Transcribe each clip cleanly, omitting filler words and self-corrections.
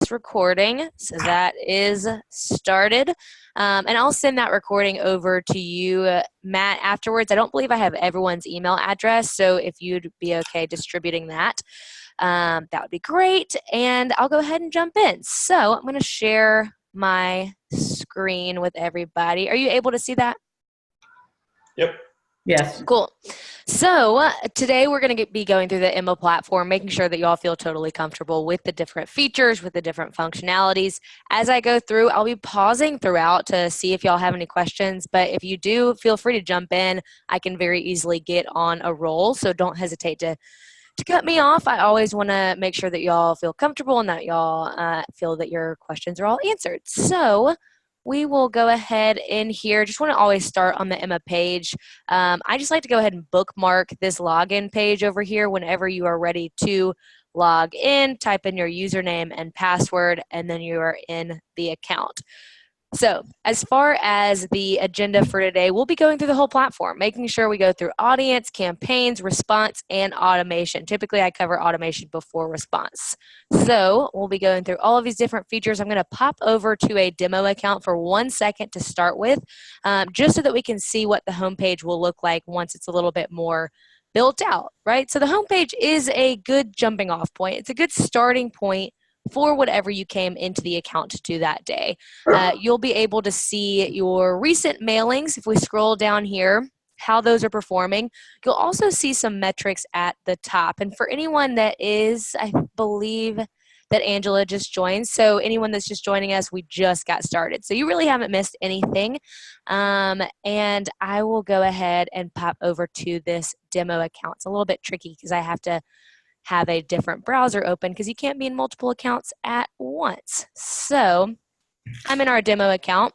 this recording. So that is started. And I'll send that recording over to you, Matt, afterwards. I don't believe I have everyone's email address, so if you'd be okay distributing that, that would be great. And I'll go ahead and jump in. So I'm going to share my screen with everybody. Are you able to see that? Yep. Yes. Cool. So today we're going to be going through the Emma platform, making sure that you all feel totally comfortable with the different features, with the different functionalities. As I go through, I'll be pausing throughout to see if y'all have any questions, but if you do, feel free to jump in. I can very easily get on a roll, so don't hesitate to cut me off. I always want to make sure that y'all feel comfortable and that y'all feel that your questions are all answered. So we will go ahead in here. Just want to always start on the Emma page. I just like to go ahead and bookmark this login page over here whenever you are ready to log in, type in your username and password, and then you are in the account. So as far as the agenda for today, we'll be going through the whole platform, making sure we go through audience, campaigns, response, and automation. Typically, I cover automation before response. So we'll be going through all of these different features. I'm going to pop over to a demo account for 1 second to start with, just so that we can see what the homepage will look like once it's a little bit more built out, right? So the homepage is a good jumping off point. It's a good starting point for whatever you came into the account to do that day. You'll be able to see your recent mailings. If we scroll down here, how those are performing. You'll also see some metrics at the top. And for anyone that is, I believe that Angela just joined. So anyone that's just joining us, we just got started. So you really haven't missed anything. And I will go ahead and pop over to this demo account. It's a little bit tricky because I have to have a different browser open because you can't be in multiple accounts at once. So I'm in our demo account.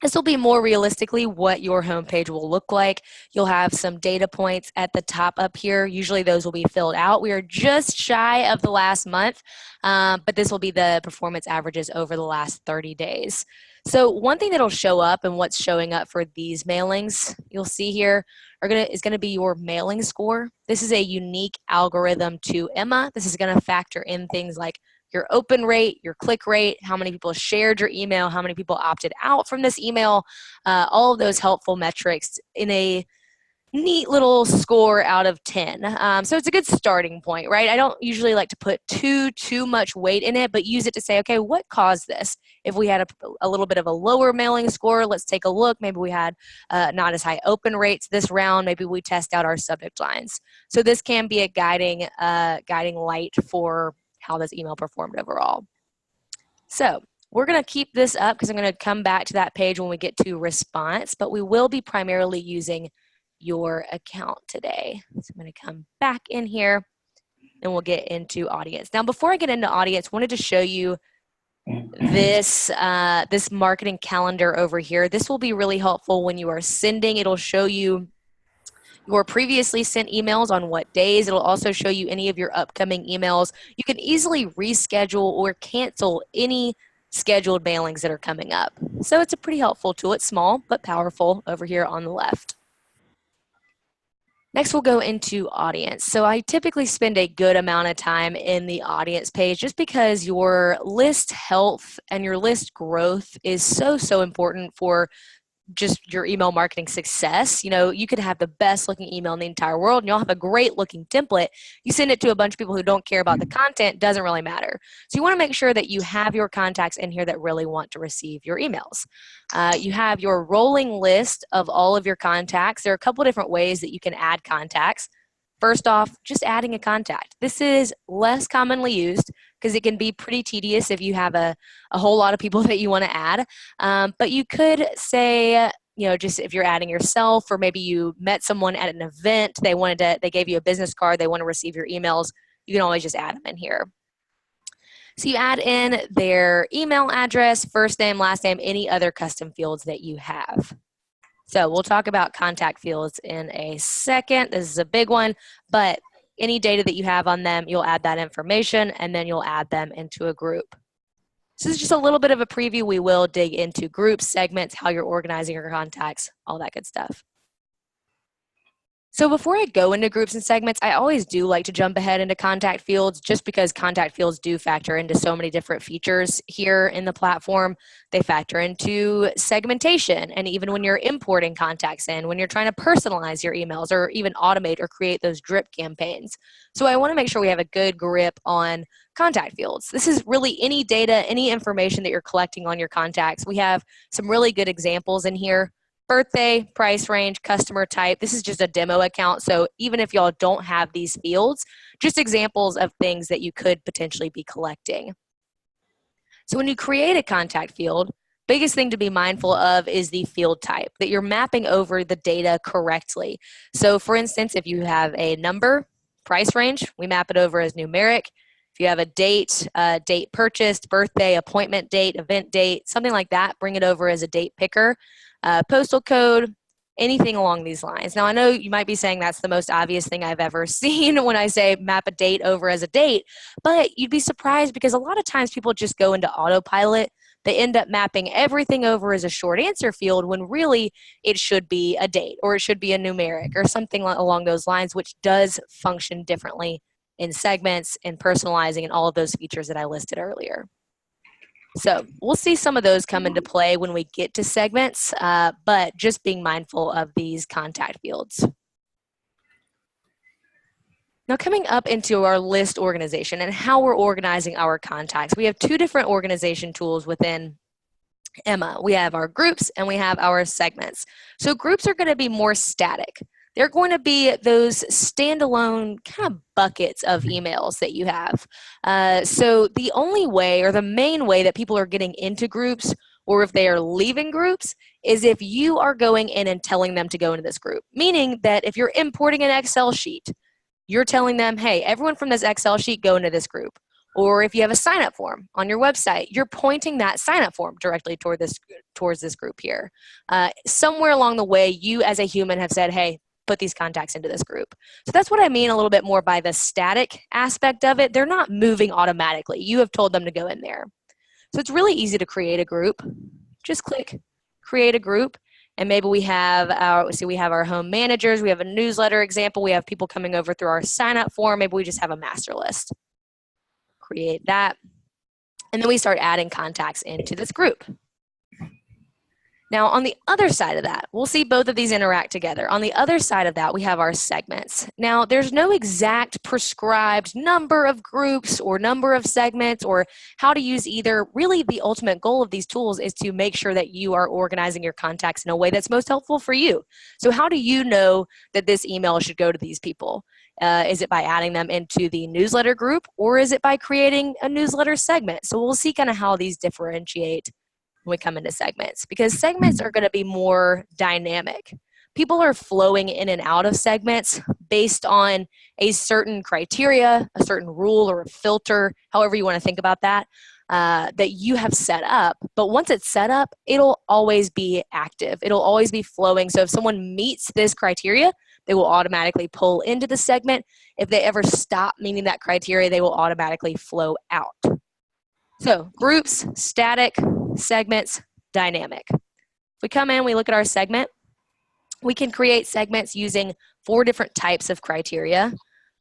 This will be more realistically what your homepage will look like. You'll have some data points at the top up here. Usually those will be filled out. We are just shy of the last month, but this will be the performance averages over the last 30 days. So one thing that'll show up and what's showing up for these mailings, you'll see here, is going to be your mailing score. This is a unique algorithm to Emma. This is going to factor in things like your open rate, your click rate, how many people shared your email, how many people opted out from this email, all of those helpful metrics in a neat little score out of 10. So it's a good starting point, right? I don't usually like to put too much weight in it, but use it to say, okay, what caused this? If we had a little bit of a lower mailing score, let's take a look. Maybe we had not as high open rates this round. Maybe we test out our subject lines. So this can be a guiding light for how this email performed overall. So we're going to keep this up because I'm going to come back to that page when we get to response, but we will be primarily using your account today. So I'm going to come back in here and we'll get into audience. Now, before I get into audience, I wanted to show you this, this marketing calendar over here. This will be really helpful when you are sending. It'll show you your previously sent emails on what days. It'll also show you any of your upcoming emails. You can easily reschedule or cancel any scheduled mailings that are coming up. So it's a pretty helpful tool. It's small but powerful over here on the left. Next, we'll go into audience. So I typically spend a good amount of time in the audience page just because your list health and your list growth is so important for just your email marketing success. You know, you could have the best looking email in the entire world and you'll have a great looking template. You send it to a bunch of people who don't care about the content, doesn't really matter. So you want to make sure that you have your contacts in here that really want to receive your emails. You have your rolling list of all of your contacts. There are a couple different ways that you can add contacts. First off, just adding a contact. This is less commonly used because it can be pretty tedious if you have a whole lot of people that you want to add. But you could say, you know, just if you're adding yourself, or maybe you met someone at an event, they gave you a business card, they want to receive your emails, you can always just add them in here. So you add in their email address, first name, last name, any other custom fields that you have. So we'll talk about contact fields in a second. This is a big one, but any data that you have on them, you'll add that information and then you'll add them into a group. So this is just a little bit of a preview. We will dig into groups, segments, how you're organizing your contacts, all that good stuff. So before I go into groups and segments, I always do like to jump ahead into contact fields just because contact fields do factor into so many different features here in the platform. They factor into segmentation, and even when you're importing contacts in, when you're trying to personalize your emails or even automate or create those drip campaigns. So I want to make sure we have a good grip on contact fields. This is really any data, any information that you're collecting on your contacts. We have some really good examples in here. Birthday, price range, customer type. This is just a demo account, so even if y'all don't have these fields, just examples of things that you could potentially be collecting. So when you create a contact field, biggest thing to be mindful of is the field type, that you're mapping over the data correctly. So for instance, if you have a number, price range, we map it over as numeric. If you have a date, date purchased, birthday, appointment date, event date, something like that, bring it over as a date picker. Postal code, anything along these lines. Now, I know you might be saying that's the most obvious thing I've ever seen when I say map a date over as a date, but you'd be surprised because a lot of times people just go into autopilot. They end up mapping everything over as a short answer field when really it should be a date or it should be a numeric or something along those lines, which does function differently in segments and personalizing and all of those features that I listed earlier. So we'll see some of those come into play when we get to segments, but just being mindful of these contact fields. Now coming up into our list organization and how we're organizing our contacts, we have two different organization tools within Emma. We have our groups and we have our segments. So groups are going to be more static. They're going to be those standalone kind of buckets of emails that you have. So the only way or the main way that people are getting into groups or if they are leaving groups is if you are going in and telling them to go into this group. Meaning that if you're importing an Excel sheet, you're telling them, hey, everyone from this Excel sheet go into this group. Or if you have a sign-up form on your website, you're pointing that sign-up form directly towards this group here. Somewhere along the way, you as a human have said, hey, put these contacts into this group. So that's what I mean a little bit more by the static aspect of it. They're not moving automatically. You have told them to go in there. So it's really easy to create a group. Just click create a group. And maybe we have our home managers, we have a newsletter example, we have people coming over through our sign up form, maybe we just have a master list. Create that. And then we start adding contacts into this group. Now, on the other side of that, we'll see both of these interact together. On the other side of that, we have our segments. Now, there's no exact prescribed number of groups or number of segments or how to use either. Really, the ultimate goal of these tools is to make sure that you are organizing your contacts in a way that's most helpful for you. So how do you know that this email should go to these people? Is it by adding them into the newsletter group or is it by creating a newsletter segment? So we'll see kind of how these differentiate when we come into segments, because segments are going to be more dynamic. People are flowing in and out of segments based on a certain criteria, a certain rule or a filter, however you want to think about that, that you have set up. But once it's set up, it'll always be active. It'll always be flowing. So if someone meets this criteria, they will automatically pull into the segment. If they ever stop meeting that criteria, they will automatically flow out. So groups, static, segments, dynamic. If we come in, we look at our segment, we can create segments using 4 different types of criteria.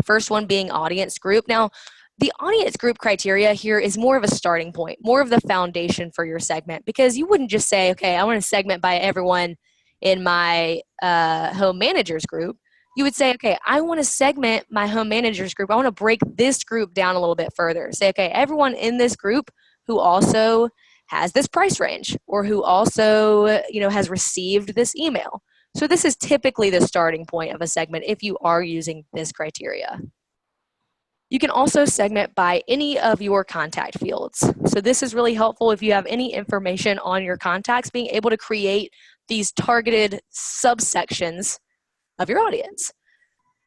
First one being audience group. Now, the audience group criteria here is more of a starting point, more of the foundation for your segment, because you wouldn't just say, okay, I want to segment by everyone in my home managers group. You would say, okay, I want to segment my home managers group. I want to break this group down a little bit further. Say, okay, everyone in this group who also has this price range or who also, has received this email. So this is typically the starting point of a segment if you are using this criteria. You can also segment by any of your contact fields. So this is really helpful if you have any information on your contacts, being able to create these targeted subsections of your audience.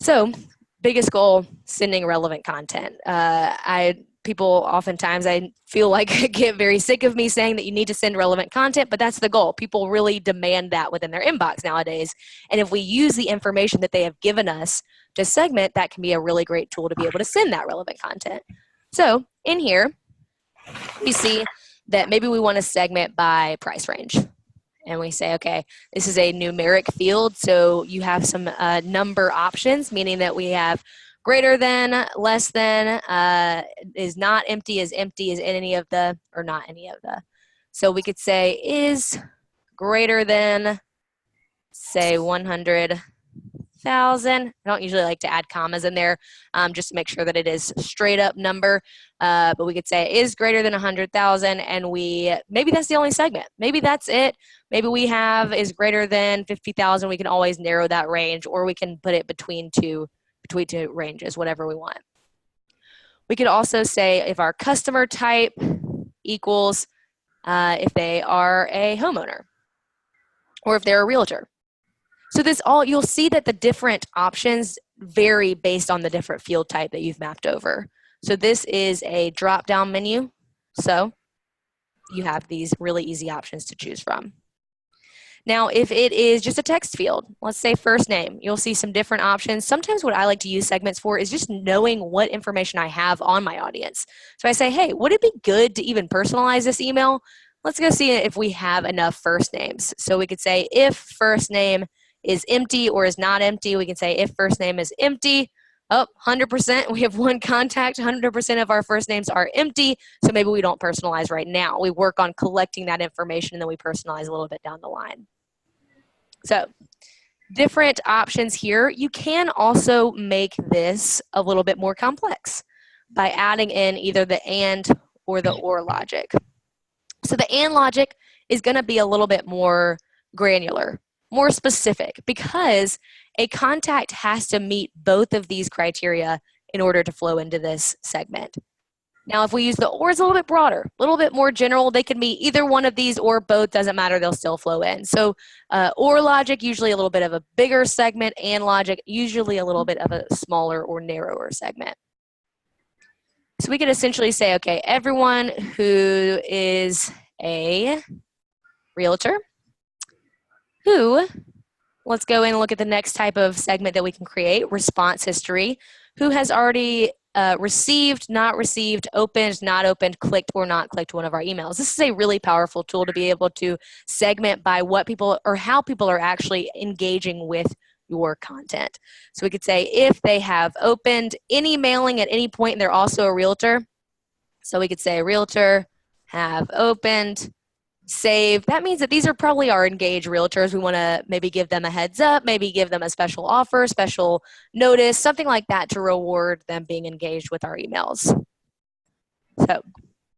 So biggest goal, sending relevant content. People oftentimes, I feel like, get very sick of me saying that you need to send relevant content, but that's the goal. People really demand that within their inbox nowadays. And if we use the information that they have given us to segment, that can be a really great tool to be able to send that relevant content. So in here, we see that maybe we want to segment by price range. And we say, okay, this is a numeric field, so you have some number options, meaning that we have greater than, less than, is not empty, is any of the, or not any of the. So we could say is greater than, say, 100,000. I don't usually like to add commas in there just to make sure that it is straight up number. But we could say it is greater than 100,000, and maybe that's the only segment. Maybe that's it. Maybe we have is greater than 50,000. We can always narrow that range, or we can put it between two ranges, whatever we want. We could also say if our customer type equals if they are a homeowner or if they're a realtor. So you'll see that the different options vary based on the different field type that you've mapped over. So this is a drop-down menu. So you have these really easy options to choose from. Now, if it is just a text field, let's say first name, you'll see some different options. Sometimes what I like to use segments for is just knowing what information I have on my audience. So I say, hey, would it be good to even personalize this email? Let's go see if we have enough first names. So we could say if first name is empty or is not empty. We can say if first name is empty, 100%, we have one contact, 100% of our first names are empty, so maybe we don't personalize right now. We work on collecting that information and then we personalize a little bit down the line. So different options here. You can also make this a little bit more complex by adding in either the and or the or logic. So the and logic is going to be a little bit more granular, more specific, because a contact has to meet both of these criteria in order to flow into this segment. Now, if we use the or, it's a little bit broader, a little bit more general. They can meet either one of these or both, doesn't matter, they'll still flow in. So or logic, usually a little bit of a bigger segment, and logic, usually a little bit of a smaller or narrower segment. So we could essentially say, okay, everyone who is a realtor who, let's go in and look at the next type of segment that we can create, response history, who has already received, not received, opened, not opened, clicked, or not clicked one of our emails. This is a really powerful tool to be able to segment by what people or how people are actually engaging with your content. So we could say if they have opened any mailing at any point and they're also a realtor. So we could say a realtor have opened, save. That means that these are probably our engaged realtors. We want to maybe give them a heads up, maybe give them a special offer, special notice, something like that to reward them being engaged with our emails. So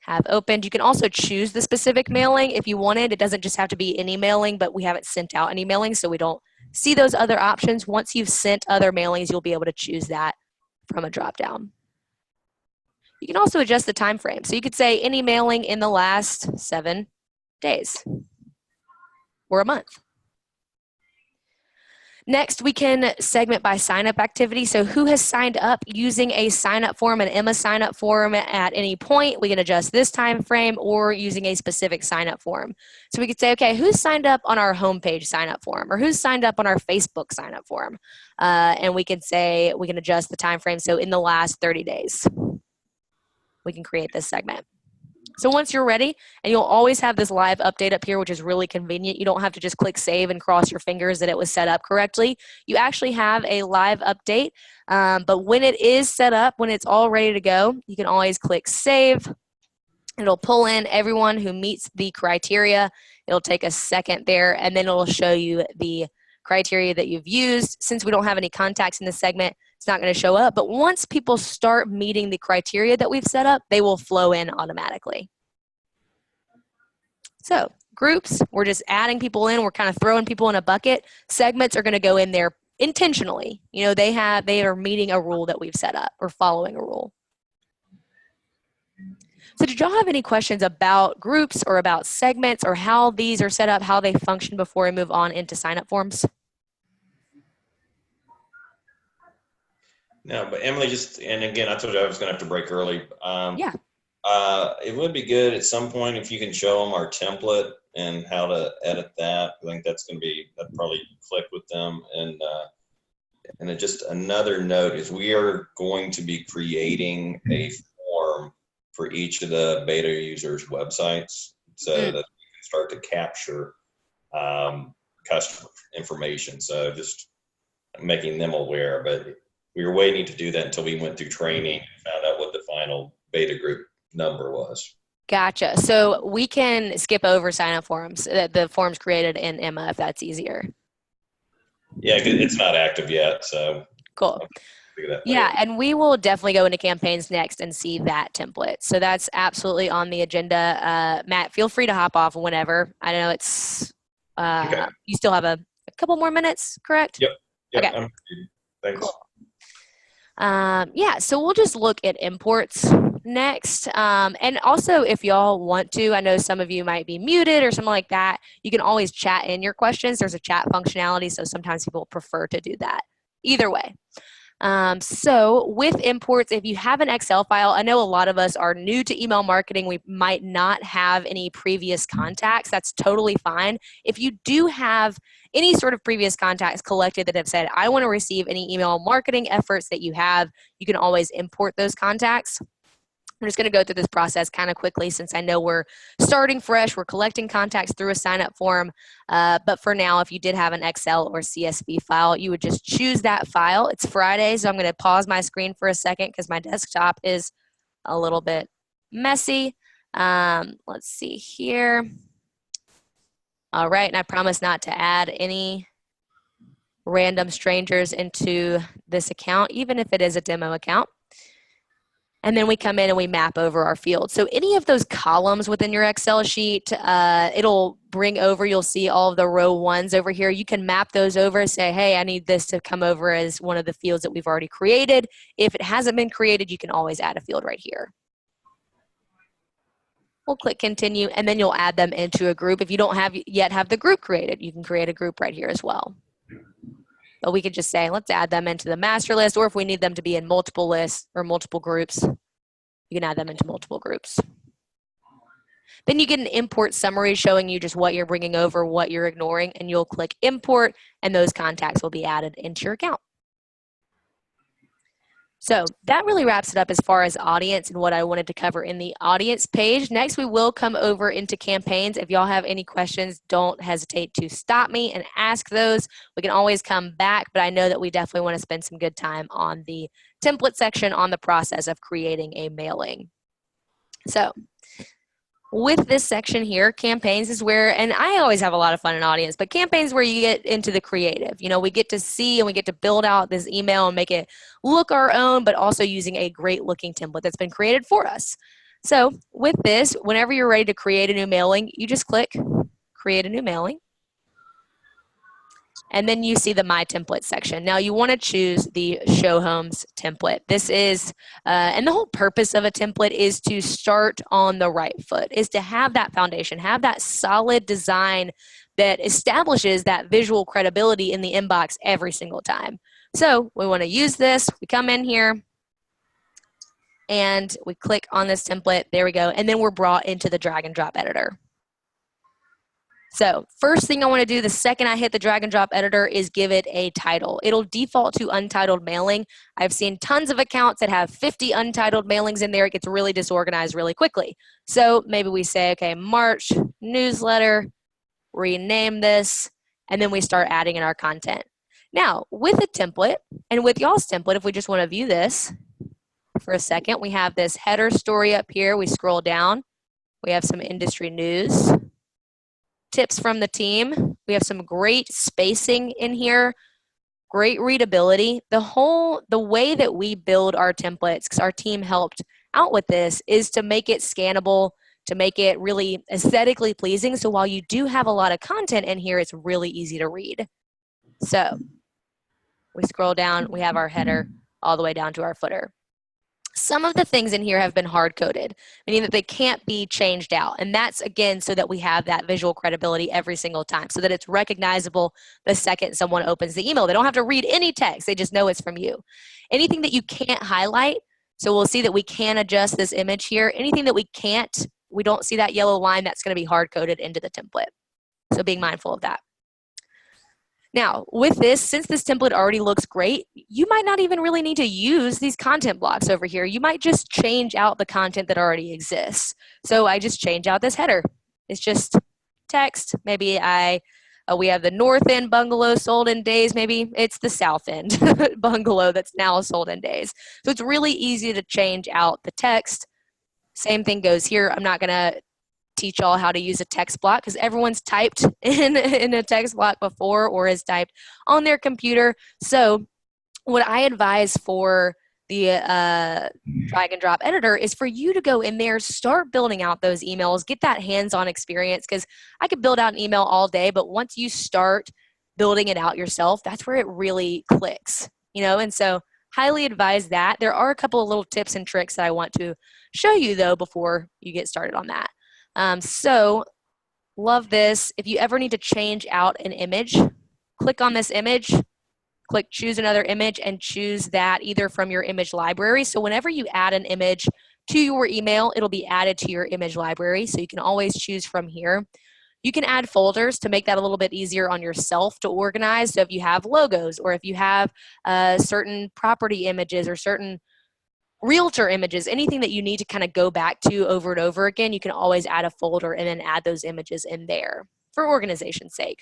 have opened. You can also choose the specific mailing if you wanted. It doesn't just have to be any mailing, but we haven't sent out any mailing, so we don't see those other options. Once you've sent other mailings, you'll be able to choose that from a drop-down. You can also adjust the time frame. So you could say any mailing in the last 7 days or a month. Next, we can segment by sign-up activity. So who has signed up using a sign-up form, an Emma sign-up form at any point. We can adjust this time frame or using a specific sign-up form. So we could say, okay, who's signed up on our homepage sign-up form or who's signed up on our Facebook sign-up form? And we can say, we can adjust the time frame. So in the last 30 days, we can create this segment. So once you're ready, and you'll always have this live update up here, which is really convenient. You don't have to just click save and cross your fingers that it was set up correctly. You actually have a live update, but when it is set up, when it's all ready to go, you can always click save. It'll pull in everyone who meets the criteria. It'll take a second there, and then it'll show you the criteria that you've used. Since we don't have any contacts in this segment, it's not going to show up. But once people start meeting the criteria that we've set up, they will flow in automatically. So groups, we're just adding people in. We're kind of throwing people in a bucket. Segments are going to go in there intentionally. You know, they are meeting a rule that we've set up or following a rule. So did y'all have any questions about groups or about segments or how these are set up, how they function before we move on into sign-up forms? No, but Emily, and again, I told you I was going to have to break early. Yeah. It would be good at some point if you can show them our template and how to edit that. I think that'd probably click with them. And then just another note is we are going to be creating a form for each of the beta users' websites so that we can start to capture customer information. So just making them aware, but we were waiting to do that until we went through training and found out what the final beta group number was. Gotcha. So we can skip over sign-up forms, the forms created in Emma, if that's easier. Yeah, it's not active yet, so cool. I'll figure that Yeah, later. and we will definitely go into campaigns next and see that template. So that's absolutely on the agenda. Matt, feel free to hop off whenever. I know it's Okay. you still have a couple more minutes, correct? Yep. Okay. Thanks. Cool. Yeah, so we'll just look at imports next. And also, if y'all want to, I know some of you might be muted or something like that, you can always chat in your questions. There's a chat functionality, so sometimes people prefer to do that. Either way. So with imports, if you have an Excel file, I know a lot of us are new to email marketing. We might not have any previous contacts. That's totally fine. If you do have any sort of previous contacts collected that have said, I want to receive any email marketing efforts that you have, you can always import those contacts. I'm just going to go through this process kind of quickly since I know we're starting fresh. We're collecting contacts through a sign-up form. But for now, if you did have an Excel or CSV file, you would just choose that file. It's Friday, so I'm going to pause my screen for a second because my desktop is a little bit messy. Let's see here. All right, and I promise not to add any random strangers into this account, even if it is a demo account. And then we come in and we map over our field. So any of those columns within your Excel sheet, it'll bring over, you'll see all of the row ones over here. You can map those over and say, hey, I need this to come over as one of the fields that we've already created. If it hasn't been created, you can always add a field right here. We'll click continue, and then you'll add them into a group. If you don't yet have the group created, you can create a group right here as well. But we could just say, let's add them into the master list, or if we need them to be in multiple lists or multiple groups, you can add them into multiple groups. Then you get an import summary showing you just what you're bringing over, what you're ignoring, and you'll click import, and those contacts will be added into your account. So that really wraps it up as far as audience and what I wanted to cover in the audience page. Next, we will come over into campaigns. If y'all have any questions, don't hesitate to stop me and ask those. We can always come back, but I know that we definitely want to spend some good time on the template section on the process of creating a mailing. So with this section here, campaigns is where, and I always have a lot of fun in audience, but campaigns where you get into the creative. You know, we get to see and we get to build out this email and make it look our own, but also using a great looking template that's been created for us. So with this, whenever you're ready to create a new mailing, you just click create a new mailing. And then you see the My Template section. Now you want to choose the Show Homes template. This is, and the whole purpose of a template is to start on the right foot, is to have that foundation, have that solid design that establishes that visual credibility in the inbox every single time. So we want to use this. We come in here and we click on this template. There we go. And then we're brought into the drag and drop editor. So first thing I want to do the second I hit the drag and drop editor is give it a title. It'll default to untitled mailing. I've seen tons of accounts that have 50 untitled mailings in there. It gets really disorganized really quickly. So maybe we say, okay, March newsletter, rename this, and then we start adding in our content. Now, with a template and with y'all's template, if we just want to view this for a second, we have this header story up here. We scroll down. We have some industry news. Tips from the team. We have some great spacing in here, great readability. The way that we build our templates, because our team helped out with this, is to make it scannable, to make it really aesthetically pleasing. So while you do have a lot of content in here, it's really easy to read. So we scroll down, we have our header all the way down to our footer. Some of the things in here have been hard-coded, meaning that they can't be changed out. And that's, again, so that we have that visual credibility every single time, so that it's recognizable the second someone opens the email. They don't have to read any text. They just know it's from you. Anything that you can't highlight, so we'll see that we can adjust this image here. Anything that we can't, we don't see that yellow line, that's going to be hard-coded into the template. So being mindful of that. Now, with this, since this template already looks great, you might not even really need to use these content blocks over here. You might just change out the content that already exists. So I just change out this header. It's just text. Maybe I We have the North End bungalow sold in days. Maybe it's the South End bungalow that's now sold in days. So it's really easy to change out the text. Same thing goes here. I'm not going to teach y'all how to use a text block because everyone's typed in a text block before or has typed on their computer. So what I advise for the drag and drop editor is for you to go in there, start building out those emails, get that hands-on experience, because I could build out an email all day, but once you start building it out yourself, that's where it really clicks, and so highly advise that. There are a couple of little tips and tricks that I want to show you though before you get started on that. So love this. If you ever need to change out an image, click on this image, click choose another image, and choose that either from your image library. So whenever you add an image to your email, it'll be added to your image library. So you can always choose from here. You can add folders to make that a little bit easier on yourself to organize. So if you have logos, or if you have certain property images or certain realtor images, anything that you need to kind of go back to over and over again, you can always add a folder and then add those images in there for organization's sake.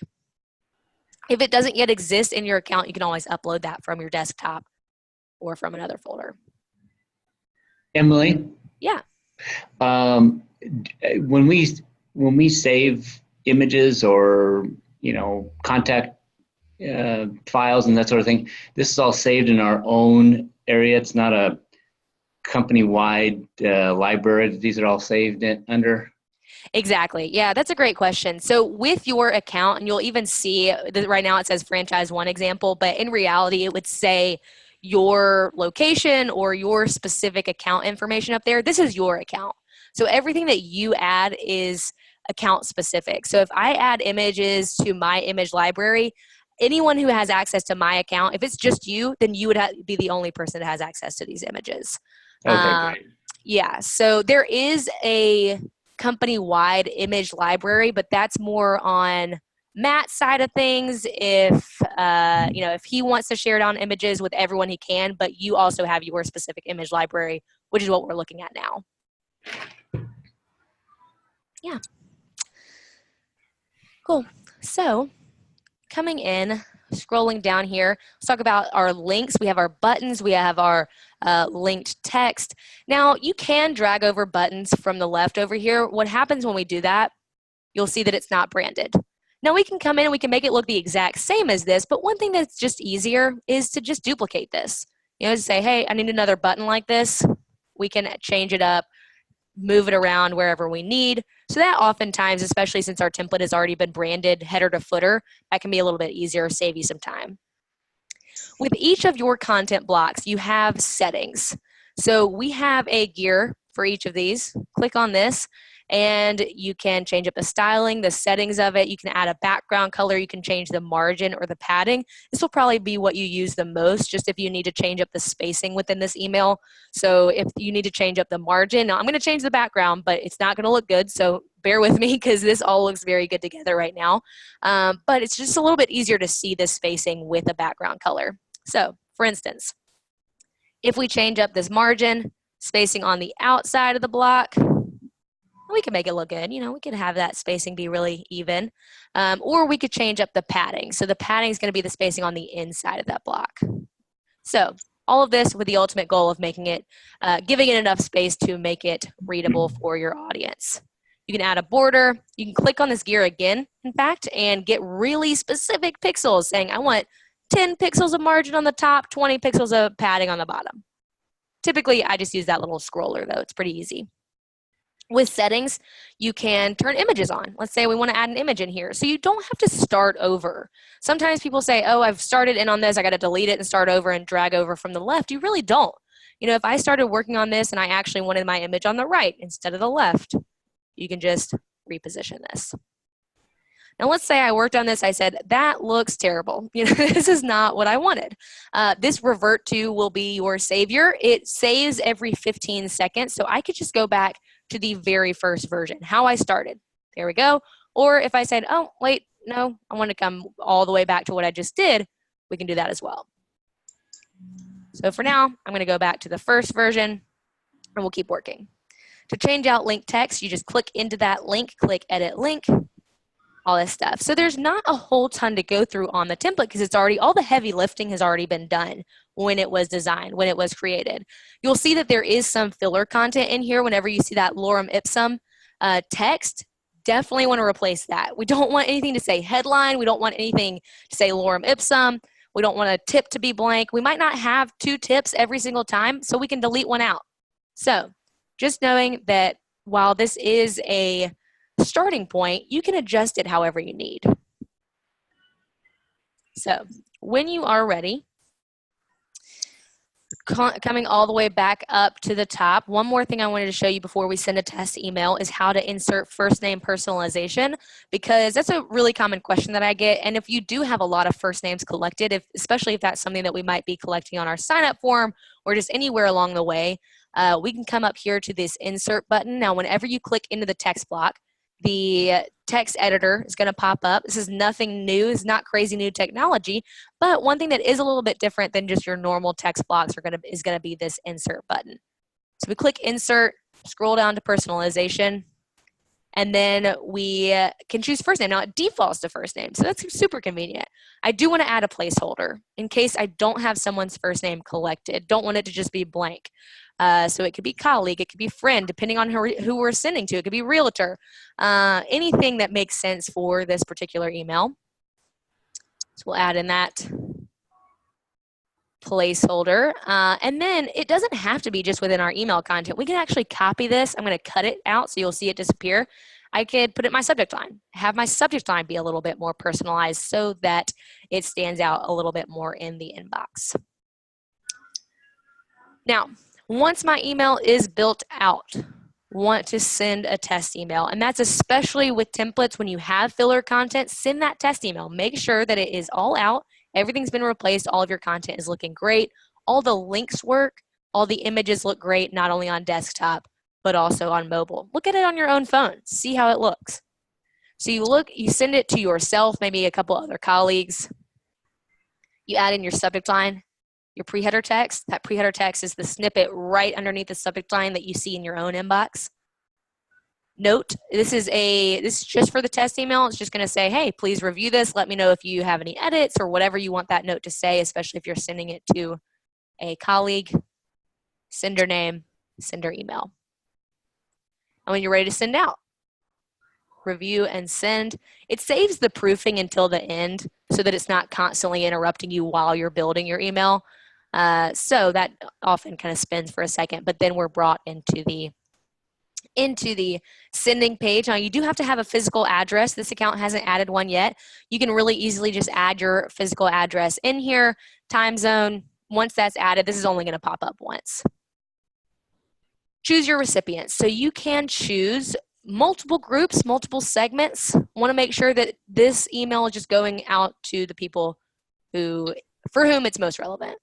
If it doesn't yet exist in your account, you can always upload that from your desktop or from another folder. Emily? Yeah. When we save images or contact files and that sort of thing, this is all saved in our own area. It's not a company-wide library that these are all saved under. Exactly. Yeah, that's a great question. So with your account, and you'll even see that right now it says franchise one example, but in reality it would say your location or your specific account information up there. This is your account. So everything that you add is account specific. So if I add images to my image library, anyone who has access to my account, if it's just you, then you would be the only person that has access to these images. Okay, great. Yeah, so there is a company-wide image library, but that's more on Matt's side of things. If if he wants to share down images with everyone, he can, but you also have your specific image library, which is what we're looking at now. Yeah. Cool. So coming in, scrolling down here, let's talk about our links. We have our buttons. We have our linked text. Now, you can drag over buttons from the left over here. What happens when we do that, you'll see that it's not branded. Now, we can come in and we can make it look the exact same as this, but one thing that's just easier is to just duplicate this. To say, hey, I need another button like this. We can change it up, move it around wherever we need. So that oftentimes, especially since our template has already been branded header to footer, that can be a little bit easier, save you some time. With each of your content blocks, you have settings. So we have a gear for each of these. Click on this and you can change up the styling, the settings of it. You can add a background color. You can change the margin or the padding. This will probably be what you use the most, just if you need to change up the spacing within this email. So if you need to change up the margin, now I'm going to change the background, but it's not going to look good. So bear with me because this all looks very good together right now. But it's just a little bit easier to see this spacing with a background color. So for instance, if we change up this margin, spacing on the outside of the block, we can make it look good. We can have that spacing be really even. Or we could change up the padding. So the padding is going to be the spacing on the inside of that block. So all of this with the ultimate goal of making it, giving it enough space to make it readable for your audience. You can add a border. You can click on this gear again, in fact, and get really specific pixels saying, I want 10 pixels of margin on the top, 20 pixels of padding on the bottom. Typically, I just use that little scroller, though. It's pretty easy. With settings, you can turn images on. Let's say we want to add an image in here. So you don't have to start over. Sometimes people say, oh, I've started in on this. I got to delete it and start over and drag over from the left. You really don't. If I started working on this and I actually wanted my image on the right instead of the left, you can just reposition this. Now, let's say I worked on this. I said, that looks terrible. This is not what I wanted. This revert to will be your savior. It saves every 15 seconds. So I could just go back to the very first version, how I started. There we go. Or if I said, oh, wait, no, I want to come all the way back to what I just did, we can do that as well. So for now, I'm going to go back to the first version and we'll keep working. To change out link text, you just click into that link, click edit link. all this stuff. So there's not a whole ton to go through on the template because it's already, all the heavy lifting has already been done when it was designed, when it was created. You'll see that there is some filler content in here whenever you see that lorem ipsum text. Definitely want to replace that. We don't want anything to say headline. We don't want anything to say lorem ipsum. We don't want a tip to be blank. We might not have 2 tips every single time, so we can delete one out. So just knowing that while this is a starting point, you can adjust it however you need. So when you are ready, coming all the way back up to the top, one more thing I wanted to show you before we send a test email is how to insert first name personalization, because that's a really common question that I get. And if you do have a lot of first names collected, especially if that's something that we might be collecting on our sign up form or just anywhere along the way, we can come up here to this insert button. Now, whenever you click into the text block, the text editor is going to pop up. This is nothing new. It's not crazy new technology, but one thing that is a little bit different than just your normal text blocks is going to be this insert button. So we click insert, scroll down to personalization, and then we can choose first name. Now it defaults to first name, so that's super convenient. I do want to add a placeholder in case I don't have someone's first name collected. Don't want it to just be blank. So it could be colleague, it could be friend, depending on who we're sending to. It could be realtor, anything that makes sense for this particular email. So we'll add in that placeholder. And then it doesn't have to be just within our email content. We can actually copy this. I'm going to cut it out so you'll see it disappear. I could put it in my subject line, have my subject line be a little bit more personalized so that it stands out a little bit more in the inbox. Now, once my email is built out, want to send a test email, and that's especially with templates. When you have filler content, send that test email. Make sure that it is all out, everything's been replaced, all of your content is looking great, all the links work, all the images look great, not only on desktop, but also on mobile. Look at it on your own phone, see how it looks. So you send it to yourself, maybe a couple other colleagues, you add in your subject line, your pre-header text. That pre-header text is the snippet right underneath the subject line that you see in your own inbox. Note, this is just for the test email. It's just going to say, hey, please review this. Let me know if you have any edits or whatever you want that note to say, especially if you're sending it to a colleague. Sender name, sender email. And when you're ready to send out, review and send. It saves the proofing until the end so that it's not constantly interrupting you while you're building your email. So that often kind of spins for a second, but then we're brought into the sending page. Now you do have to have a physical address. This account hasn't added one yet. You can really easily just add your physical address in here, time zone. Once that's added, this is only going to pop up once. Choose your recipients. So you can choose multiple groups, multiple segments. Want to make sure that this email is just going out to the people for whom it's most relevant.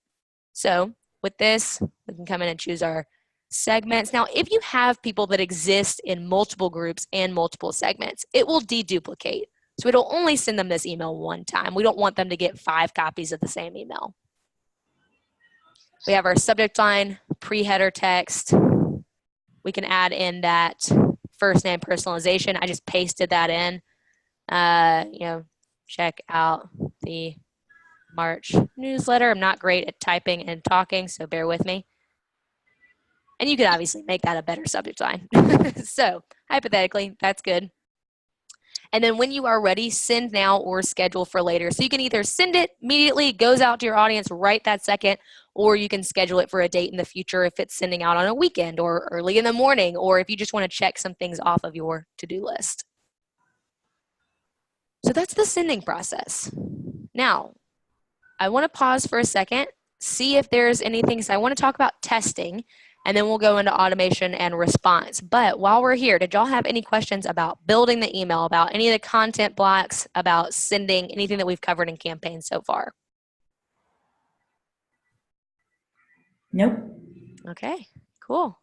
So with this, we can come in and choose our segments. Now, if you have people that exist in multiple groups and multiple segments, it will deduplicate. So it'll only send them this email one time. We don't want them to get 5 copies of the same email. We have our subject line, pre-header text. We can add in that first name personalization. I just pasted that in. Check out the March newsletter. I'm not great at typing and talking, so bear with me. And you could obviously make that a better subject line. So hypothetically, that's good. And then when you are ready, send now or schedule for later. So you can either send it immediately, it goes out to your audience right that second, or you can schedule it for a date in the future if it's sending out on a weekend or early in the morning, or if you just want to check some things off of your to-do list. So that's the sending process. Now, I want to pause for a second, see if there's anything. So I want to talk about testing, and then we'll go into automation and response. But while we're here, did y'all have any questions about building the email, about any of the content blocks, about sending, anything that we've covered in campaign so far? Nope. Okay, cool.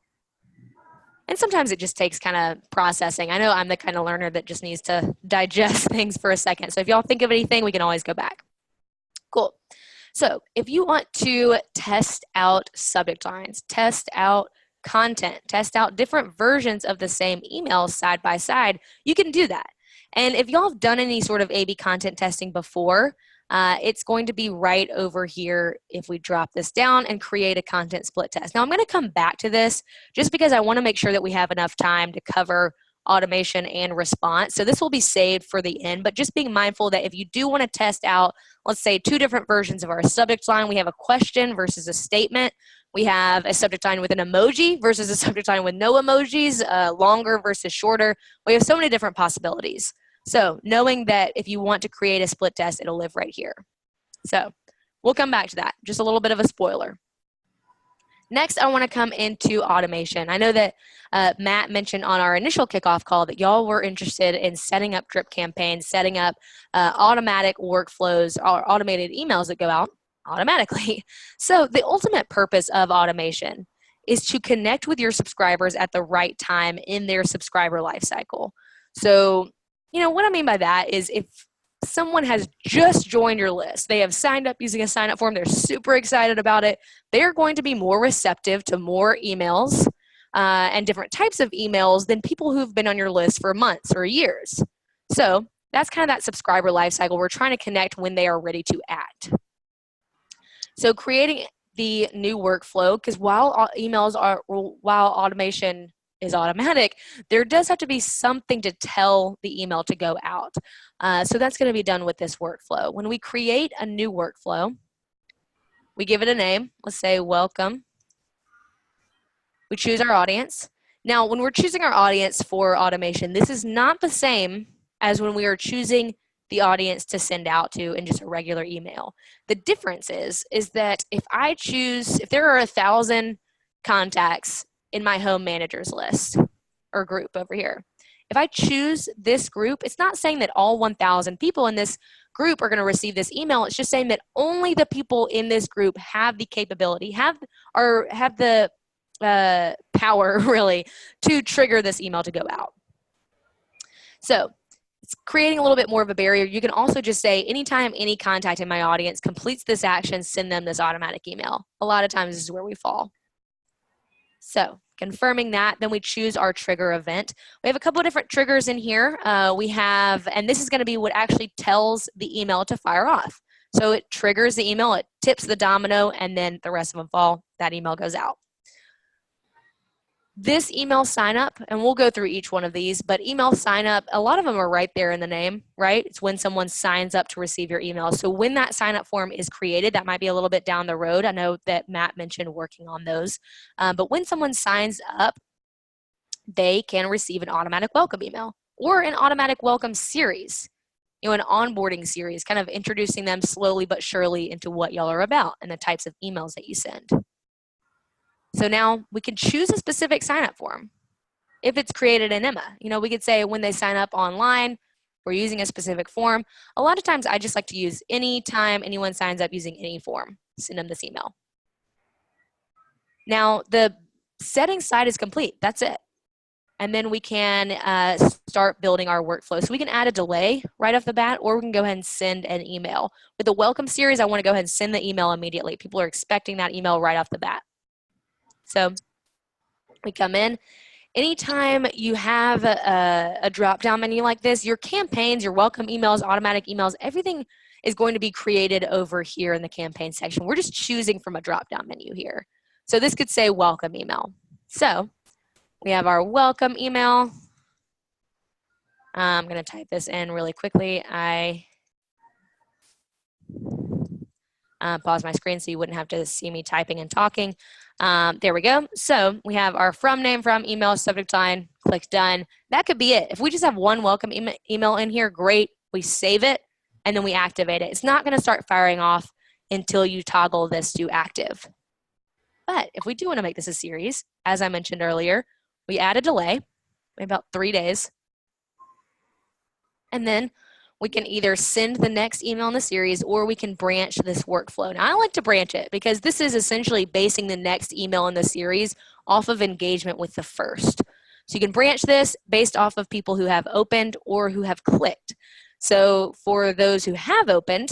And sometimes it just takes kind of processing. I know I'm the kind of learner that just needs to digest things for a second. So if y'all think of anything, we can always go back. Cool. So if you want to test out subject lines, test out content, test out different versions of the same email side by side, you can do that. And if y'all have done any sort of A/B content testing before, it's going to be right over here if we drop this down and create a content split test. Now I'm going to come back to this just because I want to make sure that we have enough time to cover automation and response. So this will be saved for the end, but just being mindful that if you do want to test out, let's say 2 different versions of our subject line, we have a question versus a statement. We have a subject line with an emoji versus a subject line with no emojis, longer versus shorter. We have so many different possibilities. So knowing that if you want to create a split test, it'll live right here. So we'll come back to that. Just a little bit of a spoiler. Next, I want to come into automation. I know that Matt mentioned on our initial kickoff call that y'all were interested in setting up drip campaigns, setting up automatic workflows or automated emails that go out automatically. So the ultimate purpose of automation is to connect with your subscribers at the right time in their subscriber lifecycle. So, you know, what I mean by that is if someone has just joined your list, they have signed up using a sign up form, they're super excited about it, they're going to be more receptive to more emails and different types of emails than people who've been on your list for months or years. So that's kind of that subscriber life cycle. We're trying to connect when they are ready to act. So creating the new workflow, because while automation is automatic, there does have to be something to tell the email to go out. So that's going to be done with this workflow. When we create a new workflow, we give it a name. Let's say welcome. We choose our audience. Now, when we're choosing our audience for automation, this is not the same as when we are choosing the audience to send out to in just a regular email. The difference is that if there are 1,000 contacts in my home managers list or group over here, if I choose this group, it's not saying that all 1,000 people in this group are going to receive this email. It's just saying that only the people in this group have the capability, have the power really to trigger this email to go out. So it's creating a little bit more of a barrier. You can also just say anytime any contact in my audience completes this action, send them this automatic email. A lot of times this is where we fall. So confirming that, then we choose our trigger event. We have a couple of different triggers in here. And this is going to be what actually tells the email to fire off. So it triggers the email, it tips the domino, and then the rest of them fall. That email goes out. This email sign up, and we'll go through each one of these, but email sign up, a lot of them are right there in the name, right? It's when someone signs up to receive your email. So when that sign up form is created, that might be a little bit down the road. I know that Matt mentioned working on those. But when someone signs up, they can receive an automatic welcome email or an automatic welcome series, an onboarding series, kind of introducing them slowly but surely into what y'all are about and the types of emails that you send. So now we can choose a specific sign-up form. If it's created in Emma, we could say when they sign up online, we're using a specific form. A lot of times I just like to use any time anyone signs up using any form, send them this email. Now the settings side is complete, that's it. And then we can start building our workflow. So we can add a delay right off the bat, or we can go ahead and send an email. With the welcome series, I want to go ahead and send the email immediately. People are expecting that email right off the bat. So we come in. Anytime you have a drop-down menu like this, your campaigns, your welcome emails, automatic emails, everything is going to be created over here in the campaign section. We're just choosing from a drop-down menu here. So this could say welcome email. So we have our welcome email. I'm going to type this in really quickly. I pause my screen so you wouldn't have to see me typing and talking. There we go. So we have our from name, from email, subject line, click done. That could be it. If we just have one welcome email in here, great. We save it and then we activate it. It's not going to start firing off until you toggle this to active. But if we do want to make this a series, as I mentioned earlier, we add a delay, about 3 days. And then we can either send the next email in the series or we can branch this workflow. Now, I like to branch it because this is essentially basing the next email in the series off of engagement with the first. So you can branch this based off of people who have opened or who have clicked. So for those who have opened,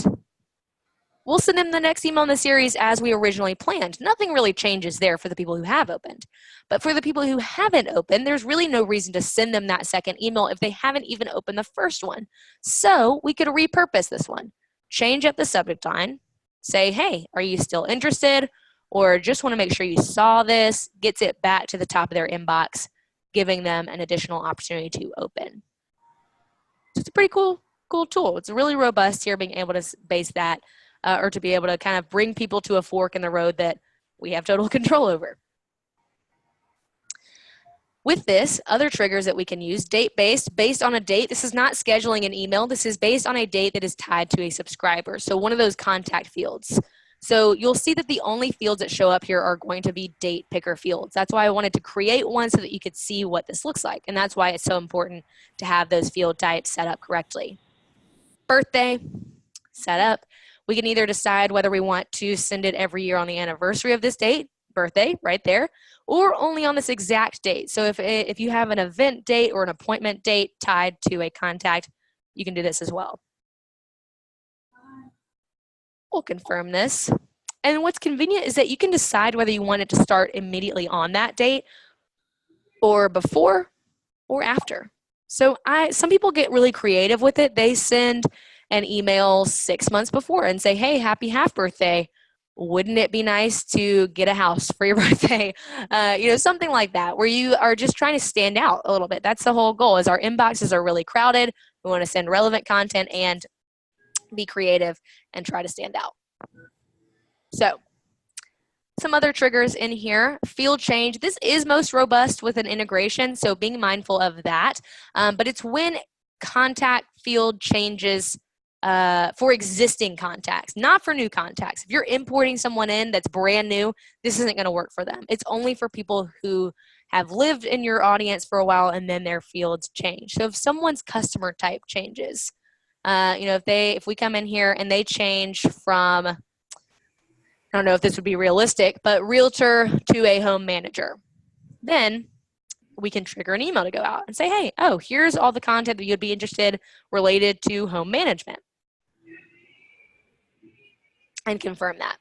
we'll send them the next email in the series as we originally planned. Nothing really changes there for the people who have opened. But for the people who haven't opened, there's really no reason to send them that second email if they haven't even opened the first one. So we could repurpose this one. Change up the subject line. Say, hey, are you still interested? Or just want to make sure you saw this. Gets it back to the top of their inbox, giving them an additional opportunity to open. So it's a pretty cool tool. It's really robust here, being able to base that or to be able to kind of bring people to a fork in the road that we have total control over. With this, other triggers that we can use, date-based, based on a date. This is not scheduling an email. This is based on a date that is tied to a subscriber. So one of those contact fields. So you'll see that the only fields that show up here are going to be date picker fields. That's why I wanted to create one so that you could see what this looks like. And that's why it's so important to have those field types set up correctly. Birthday, set up. We can either decide whether we want to send it every year on the anniversary of this date, birthday, right there, or only on this exact date. So if you have an event date or an appointment date tied to a contact, you can do this as well. We'll confirm this. And what's convenient is that you can decide whether you want it to start immediately on that date or before or after. So some people get really creative with it. They send an email 6 months before and say, hey, happy half birthday. Wouldn't it be nice to get a house for your birthday? Something like that, where you are just trying to stand out a little bit. That's the whole goal, is our inboxes are really crowded. We want to send relevant content and be creative and try to stand out. So some other triggers in here. Field change. This is most robust with an integration, so being mindful of that. But it's when contact field changes for existing contacts, not for new contacts. If you're importing someone in that's brand new, this isn't going to work for them. It's only for people who have lived in your audience for a while and then their fields change. So if someone's customer type changes, if we come in here and they change from, I don't know if this would be realistic, but realtor to a home manager, then we can trigger an email to go out and say, hey, here's all the content that you'd be interested related to home management. And confirm that.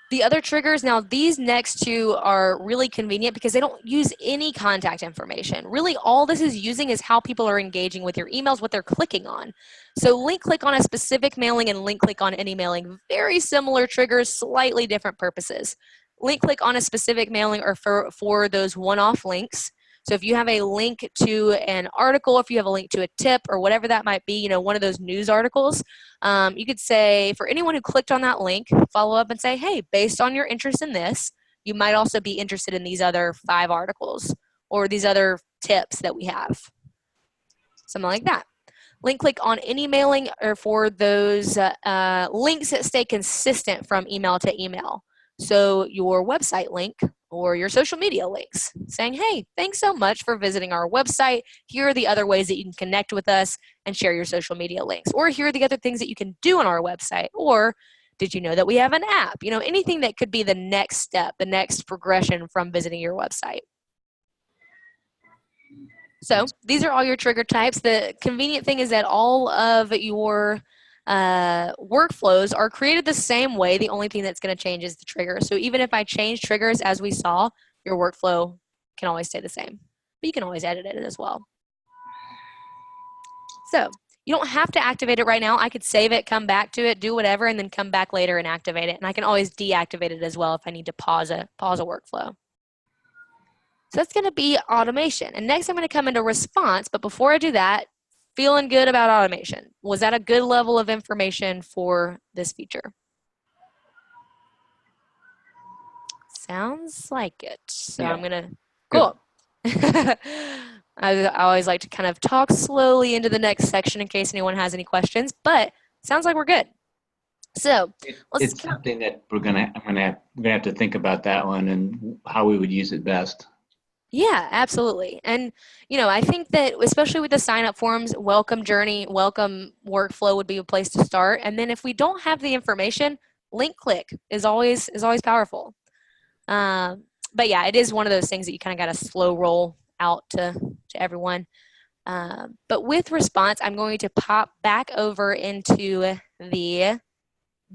The other triggers, now these next two are really convenient because they don't use any contact information. Really all this is using is how people are engaging with your emails, what they're clicking on. So link click on a specific mailing and link click on any mailing. Very similar triggers, slightly different purposes. Link click on a specific mailing or for those one-off links. So if you have a link to an article, if you have a link to a tip or whatever that might be, one of those news articles, you could say for anyone who clicked on that link, follow up and say, hey, based on your interest in this, you might also be interested in these other 5 articles or these other tips that we have. Something like that. Link click on any mailing or for those links that stay consistent from email to email. So your website link or your social media links saying, hey, thanks so much for visiting our website. Here are the other ways that you can connect with us and share your social media links. Or here are the other things that you can do on our website. Or did you know that we have an app? Anything that could be the next step, the next progression from visiting your website. So these are all your trigger types. The convenient thing is that all of your workflows are created the same way. The only thing that's going to change is the trigger. So even if I change triggers, as we saw, your workflow can always stay the same. But you can always edit it as well. So you don't have to activate it right now. I could save it, come back to it, do whatever, and then come back later and activate it. And I can always deactivate it as well if I need to pause a workflow. So that's going to be automation. And next I'm going to come into response. But before I do that, feeling good about automation. Was that a good level of information for this feature? Sounds like it. So yeah. I'm going to, cool. I always like to kind of talk slowly into the next section in case anyone has any questions, but sounds like we're good. So it's something that I'm gonna have to think about that one and how we would use it best. Yeah, absolutely. And, I think that especially with the sign-up forms, welcome journey, welcome workflow would be a place to start. And then if we don't have the information, link click is always powerful. But yeah, it is one of those things that you kind of got to slow roll out to everyone. But with response, I'm going to pop back over into the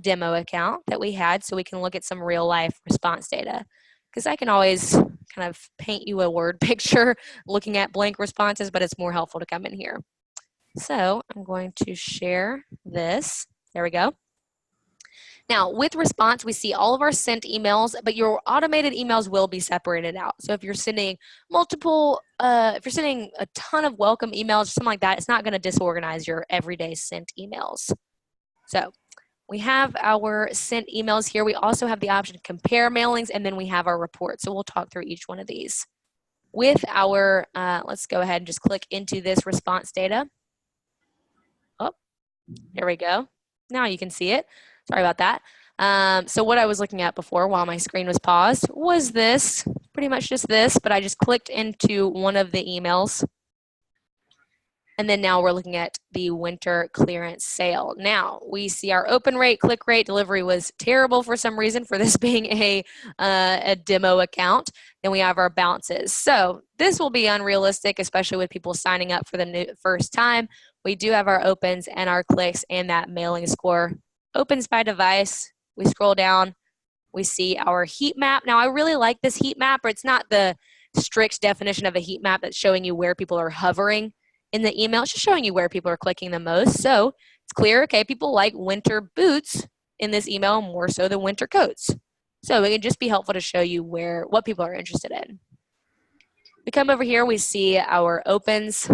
demo account that we had so we can look at some real life response data. Because I can always kind of paint you a word picture looking at blank responses, but it's more helpful to come in here. So I'm going to share this. There we go. Now, with response, we see all of our sent emails, but your automated emails will be separated out. So if you're sending if you're sending a ton of welcome emails, something like that, it's not going to disorganize your everyday sent emails. So we have our sent emails here. We also have the option to compare mailings, and then we have our report. So we'll talk through each one of these. With our, let's go ahead and just click into this response data. Oh, there we go. Now you can see it. Sorry about that. So what I was looking at before while my screen was paused was this, pretty much just this, but I just clicked into one of the emails. And then now we're looking at the winter clearance sale. Now we see our open rate, click rate, delivery was terrible for some reason for this being a demo account. Then we have our bounces. So this will be unrealistic, especially with people signing up for the first time. We do have our opens and our clicks and that mailing score. Opens by device, we scroll down, we see our heat map. Now I really like this heat map, but it's not the strict definition of a heat map that's showing you where people are hovering in the email. It's just showing you where people are clicking the most. So it's clear, okay, people like winter boots in this email more so than winter coats. So it can just be helpful to show you what people are interested in. We come over here, we see our opens,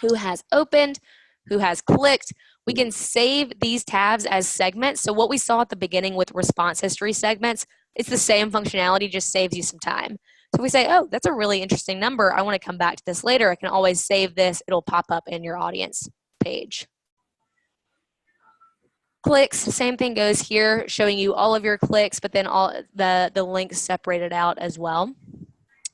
who has opened, who has clicked. We can save these tabs as segments. So what we saw at the beginning with response history segments, it's the same functionality, just saves you some time. So if we say, oh, that's a really interesting number, I want to come back to this later, I can always save this. It'll pop up in your audience page. Clicks, same thing goes here, showing you all of your clicks, but then all the links separated out as well,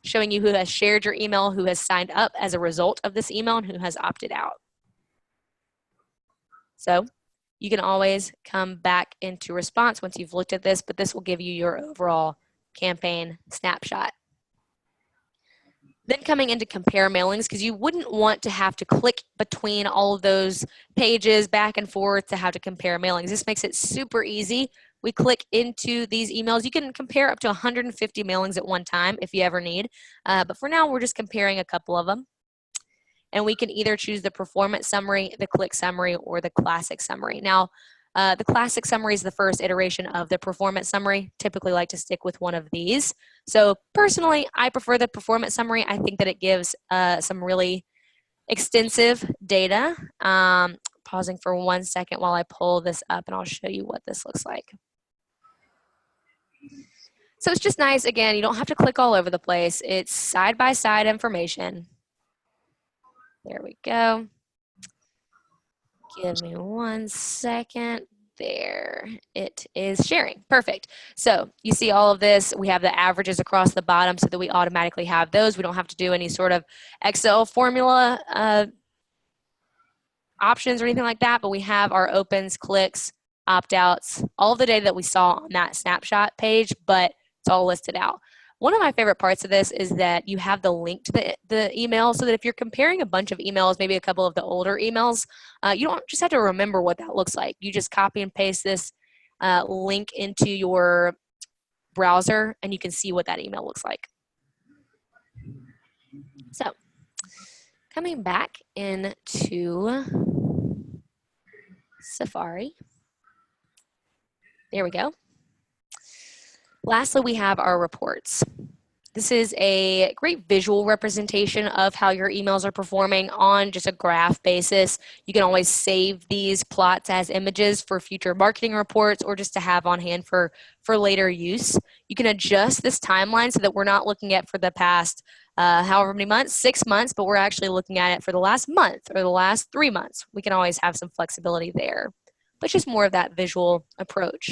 showing you who has shared your email, who has signed up as a result of this email, and who has opted out. So you can always come back into response once you've looked at this, but this will give you your overall campaign snapshot. Then coming into compare mailings, because you wouldn't want to have to click between all of those pages back and forth to have to compare mailings. This makes it super easy. We click into these emails. You can compare up to 150 mailings at one time if you ever need. But for now, we're just comparing a couple of them. And we can either choose the performance summary, the click summary, or the classic summary. Now, the classic summary is the first iteration of the performance summary. Typically like to stick with one of these. So personally, I prefer the performance summary. I think that it gives some really extensive data. Pausing for 1 second while I pull this up and I'll show you what this looks like. So it's just nice, again, you don't have to click all over the place. It's side-by-side information. There we go. Give me 1 second. There it is sharing. Perfect. So you see all of this. We have the averages across the bottom so that we automatically have those. We don't have to do any sort of Excel formula options or anything like that, but we have our opens, clicks, opt-outs, all of the data that we saw on that snapshot page, but it's all listed out. One of my favorite parts of this is that you have the link to the email so that if you're comparing a bunch of emails, maybe a couple of the older emails, you don't just have to remember what that looks like. You just copy and paste this link into your browser and you can see what that email looks like. So coming back into Safari. There we go. Lastly, we have our reports. This is a great visual representation of how your emails are performing on just a graph basis. You can always save these plots as images for future marketing reports or just to have on hand for later use. You can adjust this timeline so that we're not looking at for the past however many months, 6 months, but we're actually looking at it for the last month or the last 3 months. We can always have some flexibility there, but just more of that visual approach.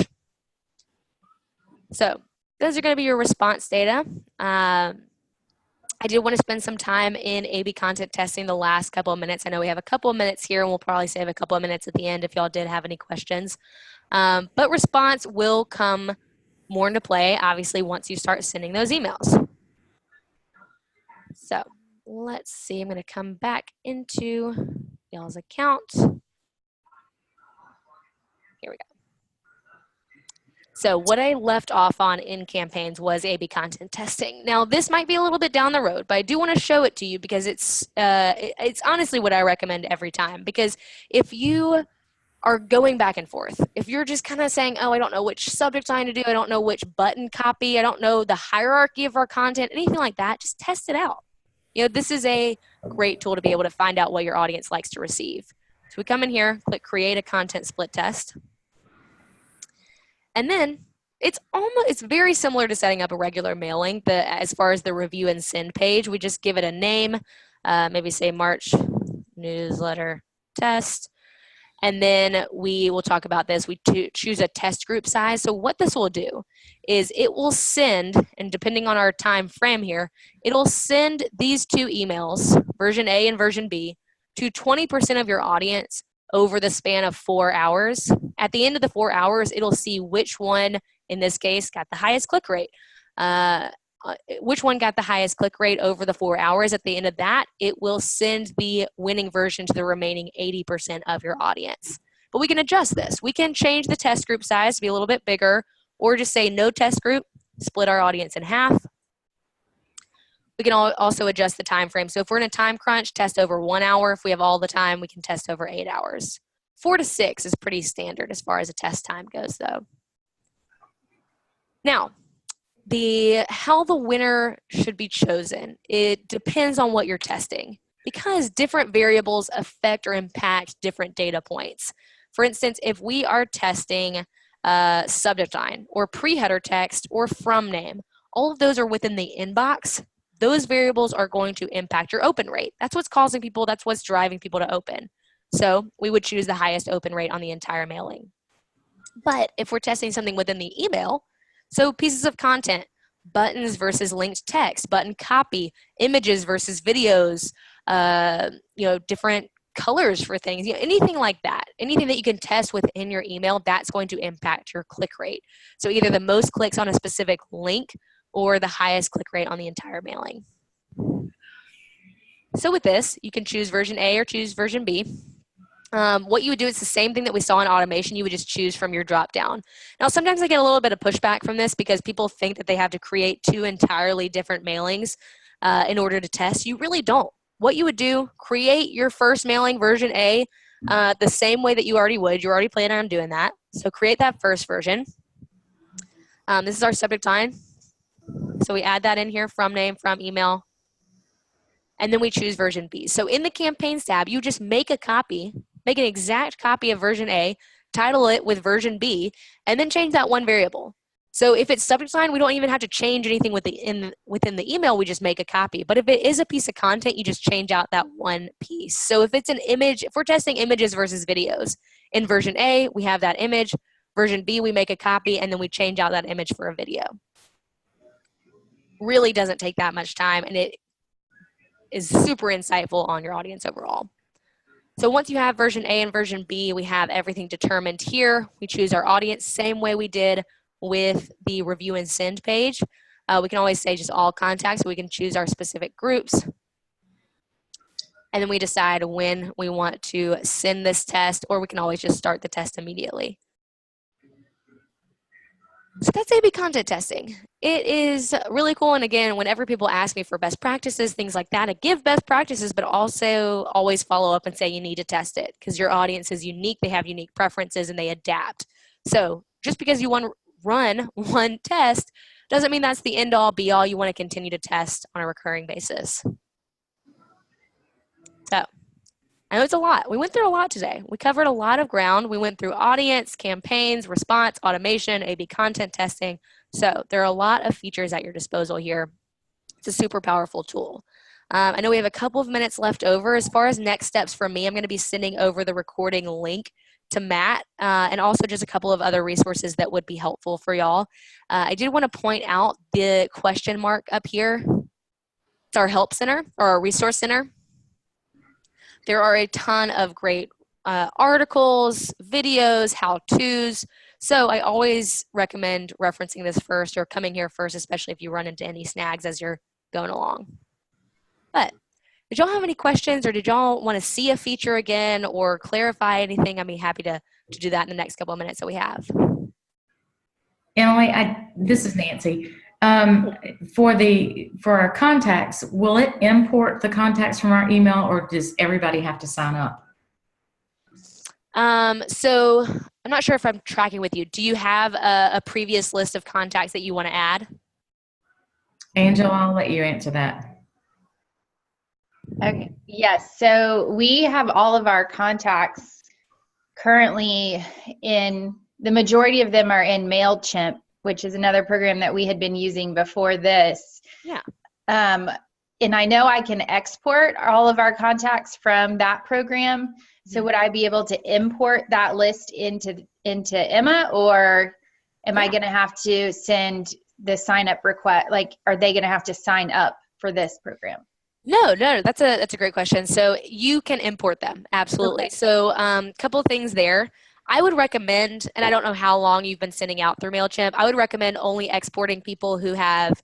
So those are going to be your response data. I did want to spend some time in A/B content testing the last couple of minutes. I know we have a couple of minutes here and we'll probably save a couple of minutes at the end if y'all did have any questions. But response will come more into play, obviously, once you start sending those emails. So let's see, I'm going to come back into y'all's account. Here we go. So what I left off on in campaigns was A/B content testing. Now this might be a little bit down the road, but I do want to show it to you because it's honestly what I recommend every time. Because if you are going back and forth, if you're just kind of saying, oh, I don't know which subject line to do, I don't know which button copy, I don't know the hierarchy of our content, anything like that, just test it out. You know, this is a great tool to be able to find out what your audience likes to receive. So we come in here, click create a content split test. And then it's very similar to setting up a regular mailing. As far as the review and send page, we just give it a name, maybe say March newsletter test. And then we will talk about this. We choose a test group size. So what this will do is it will send, and depending on our time frame here, it'll send these two emails, version A and version B, to 20% of your audience over the span of 4 hours. At the end of the 4 hours, it'll see which one, in this case, got the highest click rate. Which one got the highest click rate over the 4 hours. At the end of that, it will send the winning version to the remaining 80% of your audience. But we can adjust this. We can change the test group size to be a little bit bigger, or just say no test group, split our audience in half. We can also adjust the time frame. So if we're in a time crunch, test over 1 hour. If we have all the time, we can test over 8 hours. 4 to 6 is pretty standard as far as a test time goes, though. Now, how the winner should be chosen, it depends on what you're testing, because different variables affect or impact different data points. For instance, if we are testing subject line or pre-header text or from name, all of those are within the inbox. Those variables are going to impact your open rate. That's what's causing people, that's what's driving people to open. So we would choose the highest open rate on the entire mailing. But if we're testing something within the email, so pieces of content, buttons versus linked text, button copy, images versus videos, different colors for things, anything like that, anything that you can test within your email, that's going to impact your click rate. So either the most clicks on a specific link or the highest click rate on the entire mailing. So with this, you can choose version A or choose version B. What you would do is the same thing that we saw in automation. You would just choose from your drop down. Now, sometimes I get a little bit of pushback from this because people think that they have to create 2 entirely different mailings in order to test. You really don't. What you would do, create your first mailing, version A, the same way that you already would. You're already planning on doing that. So create that first version. This is our subject line. So we add that in here, from name, from email. And then we choose version B. So in the campaigns tab, you just make a copy, make an exact copy of version A, title it with version B, and then change that one variable. So if it's subject line, we don't even have to change anything within the email, we just make a copy. But if it is a piece of content, you just change out that one piece. So if it's an image, if we're testing images versus videos, in version A, we have that image. Version B, we make a copy, and then we change out that image for a video. Really doesn't take that much time, and it is super insightful on your audience overall. So once you have version A and version B, we have everything determined here. We choose our audience, same way we did with the review and send page. We can always say just all contacts, so we can choose our specific groups. And then we decide when we want to send this test, or we can always just start the test immediately. So that's A/B content testing. It is really cool. And again, whenever people ask me for best practices, things like that, I give best practices, but also always follow up and say you need to test it because your audience is unique. They have unique preferences and they adapt. So just because you want to run one test doesn't mean that's the end all be all. You want to continue to test on a recurring basis. So I know it's a lot. We went through a lot today. We covered a lot of ground. We went through audience, campaigns, response, automation, A/B content testing. So there are a lot of features at your disposal here. It's a super powerful tool. I know we have a couple of minutes left over. As far as next steps for me, I'm going to be sending over the recording link to Matt and also just a couple of other resources that would be helpful for y'all. I did want to point out the question mark up here. It's our help center or our resource center. There are a ton of great articles, videos, how-tos. So I always recommend referencing this first or coming here first, especially if you run into any snags as you're going along. But Did y'all have any questions, or did y'all want to see a feature again or clarify anything? I'd be happy to do that in the next couple of minutes that we have. Emily, this is Nancy. For our contacts, will it import the contacts from our email, or does everybody have to sign up? So I'm not sure if I'm tracking with you. Do you have a previous list of contacts that you want to add? Angela, I'll let you answer that. Okay. Yes. So we have all of our contacts currently the majority of them are in MailChimp, which is another program that we had been using before this. Yeah. And I know I can export all of our contacts from that program. So would I be able to import that list into Emma, or am I going to have to send the sign up request? Like, are they going to have to sign up for this program? No, that's a great question. So you can import them, absolutely. Okay. So couple of things there. I would recommend, and I don't know how long you've been sending out through MailChimp, I would recommend only exporting people who have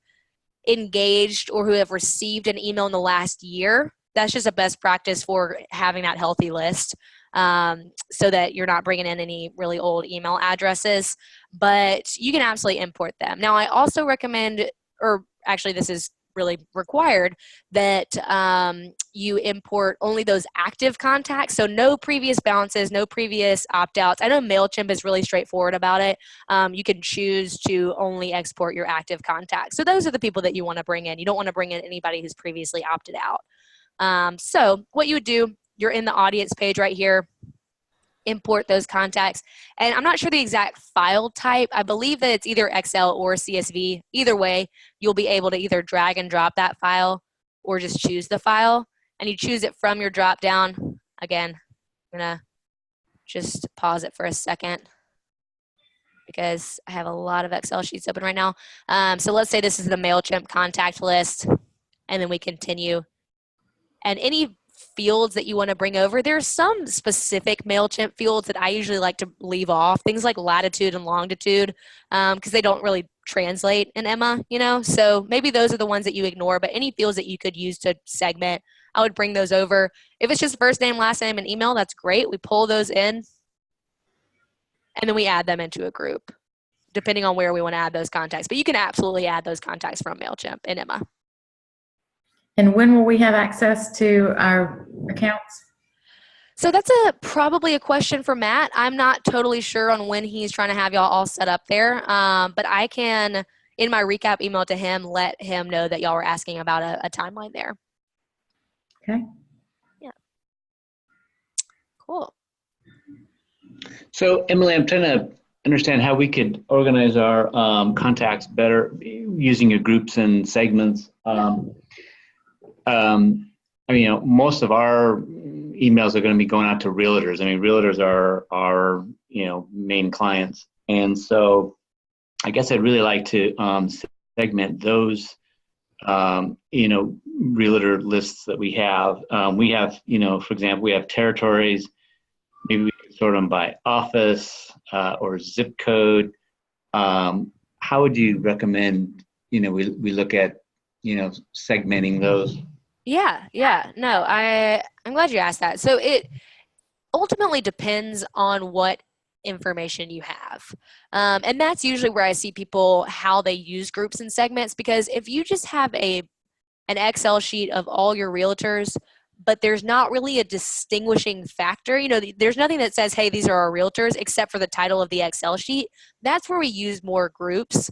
engaged or who have received an email in the last year. That's just a best practice for having that healthy list, so that you're not bringing in any really old email addresses. But you can absolutely import them. Now, I also recommend, or actually this is really required, that you import only those active contacts. So no previous bounces, no previous opt-outs. I know MailChimp is really straightforward about it. You can choose to only export your active contacts. So those are the people that you want to bring in. You don't want to bring in anybody who's previously opted out. So what you would do, you're in the audience page right here, import those contacts. And I'm not sure the exact file type. I believe that it's either Excel or CSV. Either way, you'll be able to either drag and drop that file or just choose the file. And you choose it from your drop down. Again, I'm going to just pause it for a second because I have a lot of Excel sheets open right now. So let's say this is the MailChimp contact list, and then we continue. And any fields that you want to bring over, there's some specific MailChimp fields that I usually like to leave off, things like latitude and longitude, because they don't really translate in Emma, so maybe those are the ones that you ignore. But any fields that you could use to segment, I would bring those over. If it's just first name, last name, and email, that's great. We pull those in and then we add them into a group depending on where we want to add those contacts. But you can absolutely add those contacts from MailChimp in Emma. And when will we have access to our accounts? So that's probably a question for Matt. I'm not totally sure on when he's trying to have y'all all set up there. But I can, in my recap email to him, let him know that y'all were asking about a timeline there. Okay. Yeah. Cool. So, Emily, I'm trying to understand how we could organize our contacts better using your groups and segments. Most of our emails are going to be going out to realtors. I mean, realtors are our main clients, and so I guess I'd really like to segment those realtor lists that we have. We have, for example, we have territories. Maybe we can sort them by office or zip code. How would you recommend we look at segmenting those? Yeah. No, I'm glad you asked that. So it ultimately depends on what information you have. And that's usually where I see people, how they use groups and segments, because if you just have an Excel sheet of all your realtors, but there's not really a distinguishing factor, there's nothing that says, hey, these are our realtors, except for the title of the Excel sheet. That's where we use more groups.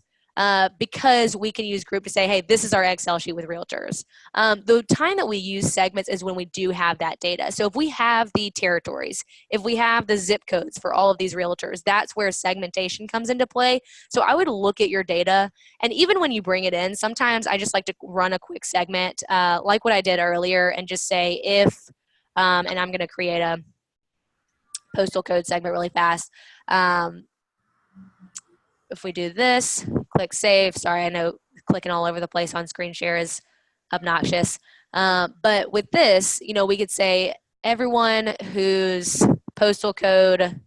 Because we can use group to say, hey, this is our Excel sheet with realtors. The time that we use segments is when we do have that data. So if we have the territories, if we have the zip codes for all of these realtors, that's where segmentation comes into play. So I would look at your data, and even when you bring it in, sometimes I just like to run a quick segment, like what I did earlier, and just say if, and I'm going to create a postal code segment really fast. If we do this, click save. Sorry, I know clicking all over the place on screen share is obnoxious. But with this, we could say everyone whose postal code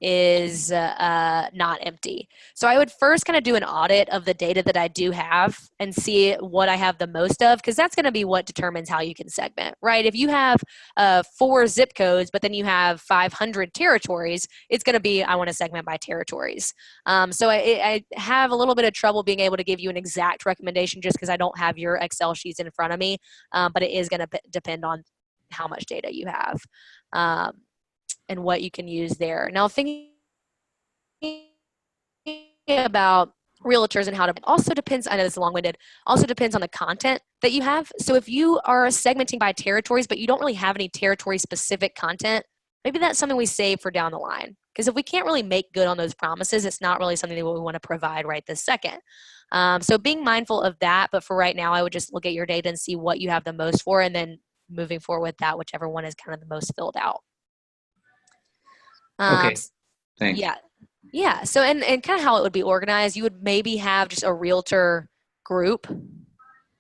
is not empty. So I would first kind of do an audit of the data that I do have and see what I have the most of, because that's going to be what determines how you can segment, right? If you have 4 zip codes, but then you have 500 territories, it's going to be, I want to segment by territories. So I have a little bit of trouble being able to give you an exact recommendation just because I don't have your Excel sheets in front of me, but it is going to depend on how much data you have. And what you can use there. Now, thinking about realtors and how to also depends, I know this is long-winded, also depends on the content that you have. So if you are segmenting by territories, but you don't really have any territory-specific content, maybe that's something we save for down the line. Because if we can't really make good on those promises, it's not really something that we want to provide right this second. So being mindful of that, but for right now, I would just look at your data and see what you have the most for, and then moving forward with that, whichever one is kind of the most filled out. Okay, thanks. Yeah. So, and kind of how it would be organized, you would maybe have just a realtor group,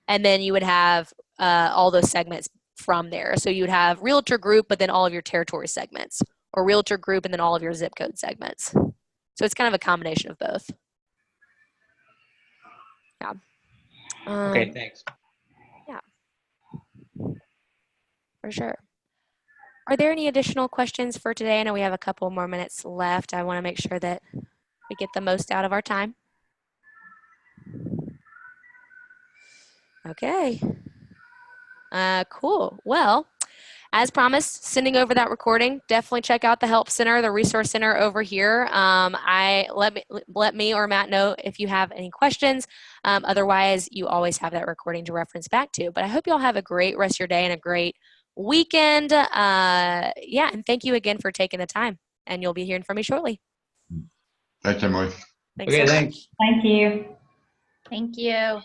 and then you would have all those segments from there. So you would have realtor group, but then all of your territory segments, or realtor group, and then all of your zip code segments. So it's kind of a combination of both. Yeah. Okay, thanks. Yeah. For sure. Are there any additional questions for today? I know we have a couple more minutes left. I want to make sure that we get the most out of our time. Okay. Cool. Well, as promised, sending over that recording. Definitely check out the Help Center, the Resource Center over here. Let me or Matt know if you have any questions. Otherwise, you always have that recording to reference back to. But I hope you all have a great rest of your day and a great weekend. Yeah, and thank you again for taking the time. And you'll be hearing from me shortly. Thanks, Emily. Thanks Okay, so thanks. much. Thank you. Thank you.